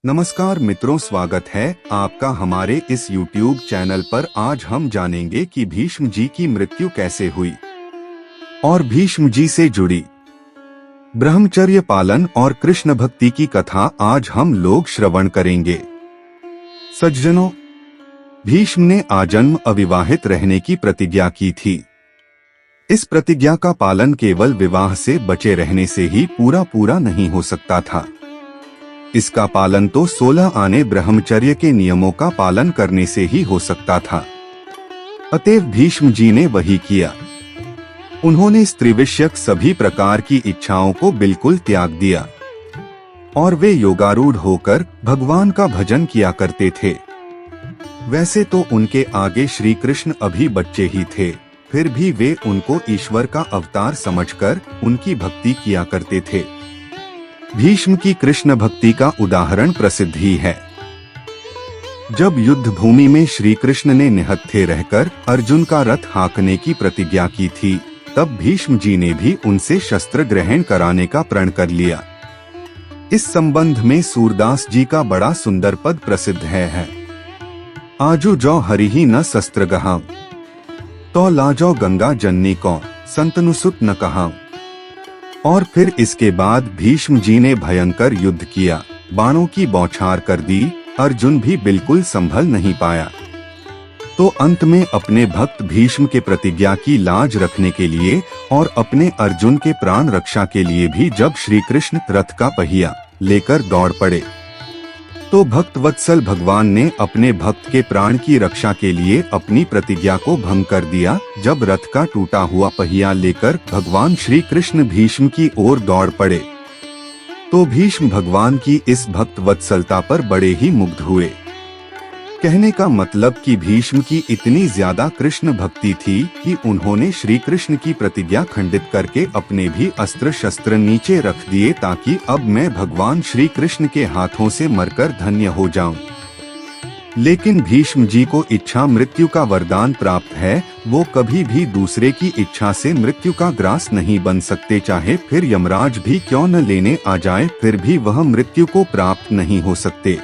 नमस्कार मित्रों, स्वागत है आपका हमारे इस YouTube चैनल पर। आज हम जानेंगे कि भीष्म जी की मृत्यु कैसे हुई और भीष्म जी से जुड़ी ब्रह्मचर्य पालन और कृष्ण भक्ति की कथा आज हम लोग श्रवण करेंगे। सज्जनों, भीष्म ने आजन्म अविवाहित रहने की प्रतिज्ञा की थी। इस प्रतिज्ञा का पालन केवल विवाह से बचे रहने से ही पूरा नहीं हो सकता था। इसका पालन तो 16 आने ब्रह्मचर्य के नियमों का पालन करने से ही हो सकता था। अतएव भीष्म जी ने वही किया। उन्होंने स्त्री विषयक सभी प्रकार की इच्छाओं को बिल्कुल त्याग दिया और वे योगारूढ़ होकर भगवान का भजन किया करते थे। वैसे तो उनके आगे श्री कृष्ण अभी बच्चे ही थे, फिर भी वे उनको ईश्वर का अवतार समझकर उनकी भक्ति किया करते थे। भीष्म की कृष्ण भक्ति का उदाहरण प्रसिद्ध ही है। जब युद्ध भूमि में श्री कृष्ण ने निहत्थे रहकर अर्जुन का रथ हाँकने की प्रतिज्ञा की थी, तब भीष्म जी ने भी उनसे शस्त्र ग्रहण कराने का प्रण कर लिया। इस संबंध में सूरदास जी का बड़ा सुंदर पद प्रसिद्ध है। आजू जो हरिहि न शस्त्र गहां, तो लाजो गंगा जननी को संतनुसुत न कहां। और फिर इसके बाद भीष्म जी ने भयंकर युद्ध किया, बाणों की बौछार कर दी। अर्जुन भी बिल्कुल संभल नहीं पाया। तो अंत में अपने भक्त भीष्म के प्रतिज्ञा की लाज रखने के लिए और अपने अर्जुन के प्राण रक्षा के लिए भी जब श्री कृष्ण रथ का पहिया लेकर दौड़ पड़े, तो भक्त वत्सल भगवान ने अपने भक्त के प्राण की रक्षा के लिए अपनी प्रतिज्ञा को भंग कर दिया। जब रथ का टूटा हुआ पहिया लेकर भगवान श्री कृष्ण भीष्म की ओर दौड़ पड़े, तो भीष्म भगवान की इस भक्त वत्सलता पर बड़े ही मुग्ध हुए। कहने का मतलब कि भीष्म की इतनी ज्यादा कृष्ण भक्ति थी कि उन्होंने श्री कृष्ण की प्रतिज्ञा खंडित करके अपने भी अस्त्र शस्त्र नीचे रख दिए, ताकि अब मैं भगवान श्री कृष्ण के हाथों से मरकर धन्य हो जाऊं। लेकिन भीष्म जी को इच्छा मृत्यु का वरदान प्राप्त है। वो कभी भी दूसरे की इच्छा से मृत्यु का ग्रास नहीं बन सकते। चाहे फिर यमराज भी क्यों न लेने आ जाए, फिर भी वह मृत्यु को प्राप्त नहीं हो सकते।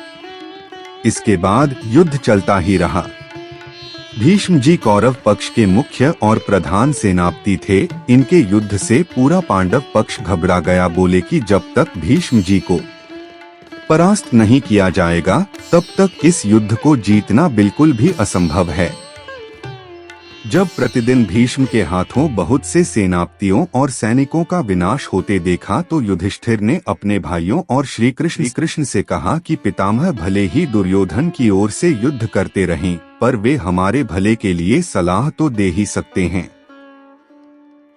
इसके बाद युद्ध चलता ही रहा। भीष्म जी कौरव पक्ष के मुख्य और प्रधान सेनापति थे। इनके युद्ध से पूरा पांडव पक्ष घबरा गया। बोले कि जब तक भीष्म जी को परास्त नहीं किया जाएगा, तब तक इस युद्ध को जीतना बिल्कुल भी असंभव है। जब प्रतिदिन भीष्म के हाथों बहुत से सेनापतियों और सैनिकों का विनाश होते देखा, तो युधिष्ठिर ने अपने भाइयों और श्री कृष्ण से कहा कि पितामह भले ही दुर्योधन की ओर से युद्ध करते रहें, पर वे हमारे भले के लिए सलाह तो दे ही सकते हैं।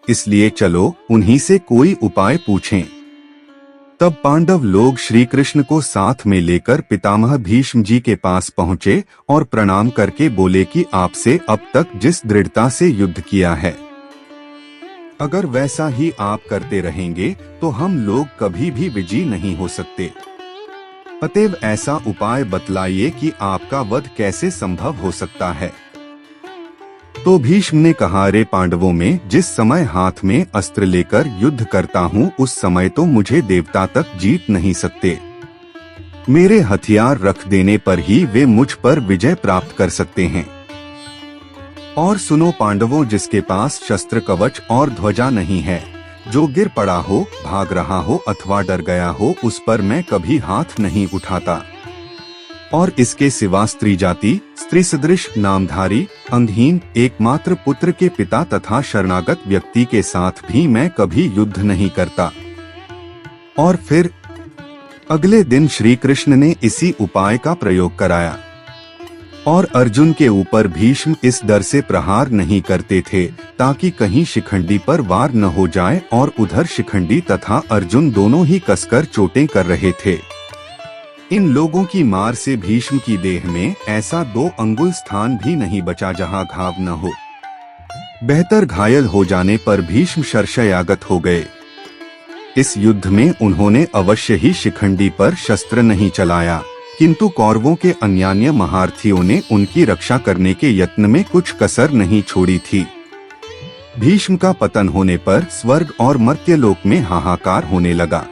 इसलिए चलो उन्हीं से कोई उपाय पूछें। तब पांडव लोग श्री कृष्ण को साथ में लेकर पितामह भीष्म जी के पास पहुँचे और प्रणाम करके बोले कि आपसे अब तक जिस दृढ़ता से युद्ध किया है, अगर वैसा ही आप करते रहेंगे तो हम लोग कभी भी विजयी नहीं हो सकते। अतएव ऐसा उपाय बतलाइए कि आपका वध कैसे संभव हो सकता है। तो भीष्म ने कहा, रे पांडवों में जिस समय हाथ में अस्त्र लेकर युद्ध करता हूँ, उस समय तो मुझे देवता तक जीत नहीं सकते। मेरे हथियार रख देने पर ही वे मुझ पर विजय प्राप्त कर सकते हैं। और सुनो पांडवों, जिसके पास शस्त्र कवच और ध्वजा नहीं है, जो गिर पड़ा हो, भाग रहा हो अथवा डर गया हो, उस पर मैं कभी हाथ नहीं उठाता। और इसके सिवा स्त्री जाति, स्त्री सदृश, नामधारी, अंगहीन, एकमात्र पुत्र के पिता तथा शरणागत व्यक्ति के साथ भी मैं कभी युद्ध नहीं करता। और फिर अगले दिन श्री कृष्ण ने इसी उपाय का प्रयोग कराया। और अर्जुन के ऊपर भीष्म इस डर से प्रहार नहीं करते थे ताकि कहीं शिखंडी पर वार न हो जाए, और उधर शिखंडी तथा अर्जुन दोनों ही कसकर चोटें कर रहे थे। इन लोगों की मार से भीष्म की देह में ऐसा 2 अंगुल स्थान भी नहीं बचा जहां घाव न हो। बेहतर घायल हो जाने पर भीष्म शरशयागत हो गए। इस युद्ध में उन्होंने अवश्य ही शिखंडी पर शस्त्र नहीं चलाया, किंतु कौरवों के अन्यान्य महारथियों ने उनकी रक्षा करने के यत्न में कुछ कसर नहीं छोड़ी थी। भीष्म का पतन होने पर स्वर्ग और मर्त्यलोक में हाहाकार होने लगा।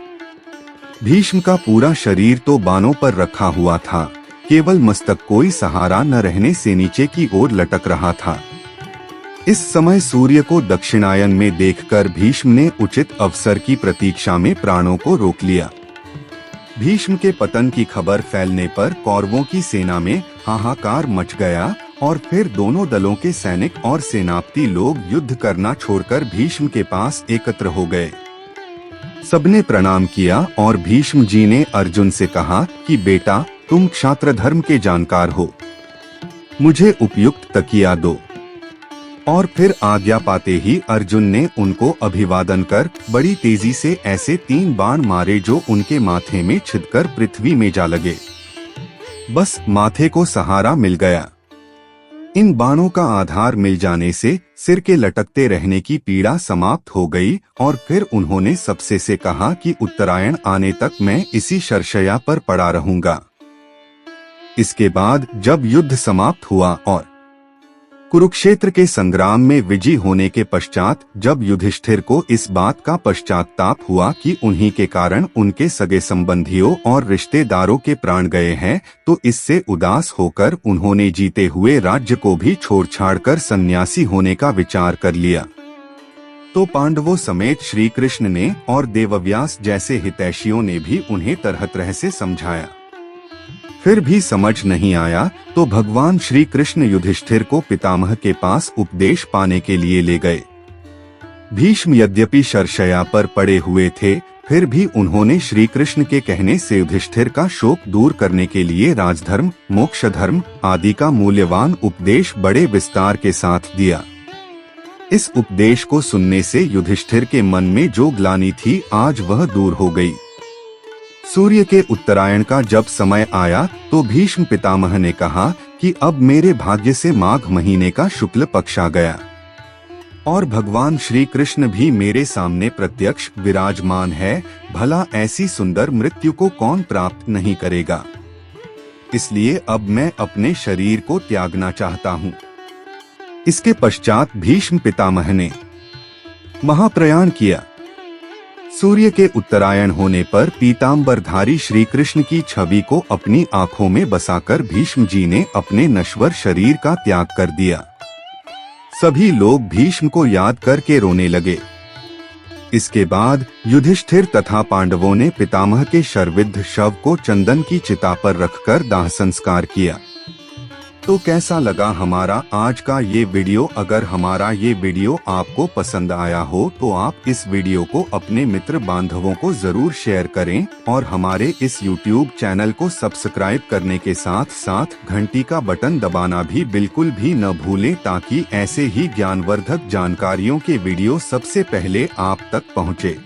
भीष्म का पूरा शरीर तो बाणों पर रखा हुआ था, केवल मस्तक कोई सहारा न रहने से नीचे की ओर लटक रहा था। इस समय सूर्य को दक्षिणायन में देखकर भीष्म ने उचित अवसर की प्रतीक्षा में प्राणों को रोक लिया। भीष्म के पतन की खबर फैलने पर कौरवों की सेना में हाहाकार मच गया और फिर दोनों दलों के सैनिक और सेनापति लोग युद्ध करना छोड़कर भीष्म के पास एकत्र हो गए। सबने प्रणाम किया और भीष्म जी ने अर्जुन से कहा कि बेटा, तुम क्षात्र धर्म के जानकार हो, मुझे उपयुक्त तकिया दो। और फिर आज्ञा पाते ही अर्जुन ने उनको अभिवादन कर बड़ी तेजी से ऐसे 3 बाण मारे जो उनके माथे में छिदकर पृथ्वी में जा लगे। बस माथे को सहारा मिल गया। इन बाणों का आधार मिल जाने से सिर के लटकते रहने की पीड़ा समाप्त हो गई और फिर उन्होंने सबसे से कहा कि उत्तरायण आने तक मैं इसी शरशय्या पर पड़ा रहूंगा। इसके बाद जब युद्ध समाप्त हुआ और कुरुक्षेत्र के संग्राम में विजयी होने के पश्चात जब युधिष्ठिर को इस बात का पश्चाताप हुआ कि उन्हीं के कारण उनके सगे संबंधियों और रिश्तेदारों के प्राण गए हैं, तो इससे उदास होकर उन्होंने जीते हुए राज्य को भी छोड़-छाड़ कर सन्यासी होने का विचार कर लिया। तो पांडवों समेत श्री कृष्ण ने और देवव्यास जैसे हितैषियों ने भी उन्हें तरह तरह से समझाया, फिर भी समझ नहीं आया तो भगवान श्री कृष्ण युधिष्ठिर को पितामह के पास उपदेश पाने के लिए ले गए। भीष्म यद्यपि शरशय्या पर पड़े हुए थे, फिर भी उन्होंने श्री कृष्ण के कहने से युधिष्ठिर का शोक दूर करने के लिए राजधर्म, मोक्ष धर्म आदि का मूल्यवान उपदेश बड़े विस्तार के साथ दिया। इस उपदेश को सुनने से युधिष्ठिर के मन में जो ग्लानि थी आज वह दूर हो गई। सूर्य के उत्तरायण का जब समय आया तो भीष्म पितामह ने कहा कि अब मेरे भाग्य से माघ महीने का शुक्ल पक्ष आ गया और भगवान श्री कृष्ण भी मेरे सामने प्रत्यक्ष विराजमान है। भला ऐसी सुंदर मृत्यु को कौन प्राप्त नहीं करेगा। इसलिए अब मैं अपने शरीर को त्यागना चाहता हूँ। इसके पश्चात भीष्म पितामह ने महाप्रयाण किया। सूर्य के उत्तरायण होने पर पीतांबरधारी श्री कृष्ण की छवि को अपनी आंखों में बसाकर भीष्म जी ने अपने नश्वर शरीर का त्याग कर दिया। सभी लोग भीष्म को याद करके रोने लगे। इसके बाद युधिष्ठिर तथा पांडवों ने पितामह के शरविद्ध शव को चंदन की चिता पर रखकर दाह संस्कार किया। तो कैसा लगा हमारा आज का ये वीडियो। अगर हमारा ये वीडियो आपको पसंद आया हो तो आप इस वीडियो को अपने मित्र बांधवों को जरूर शेयर करें और हमारे इस YouTube चैनल को सब्सक्राइब करने के साथ साथ घंटी का बटन दबाना भी बिल्कुल भी न भूलें, ताकि ऐसे ही ज्ञानवर्धक जानकारियों के वीडियो सबसे पहले आप तक पहुँचे।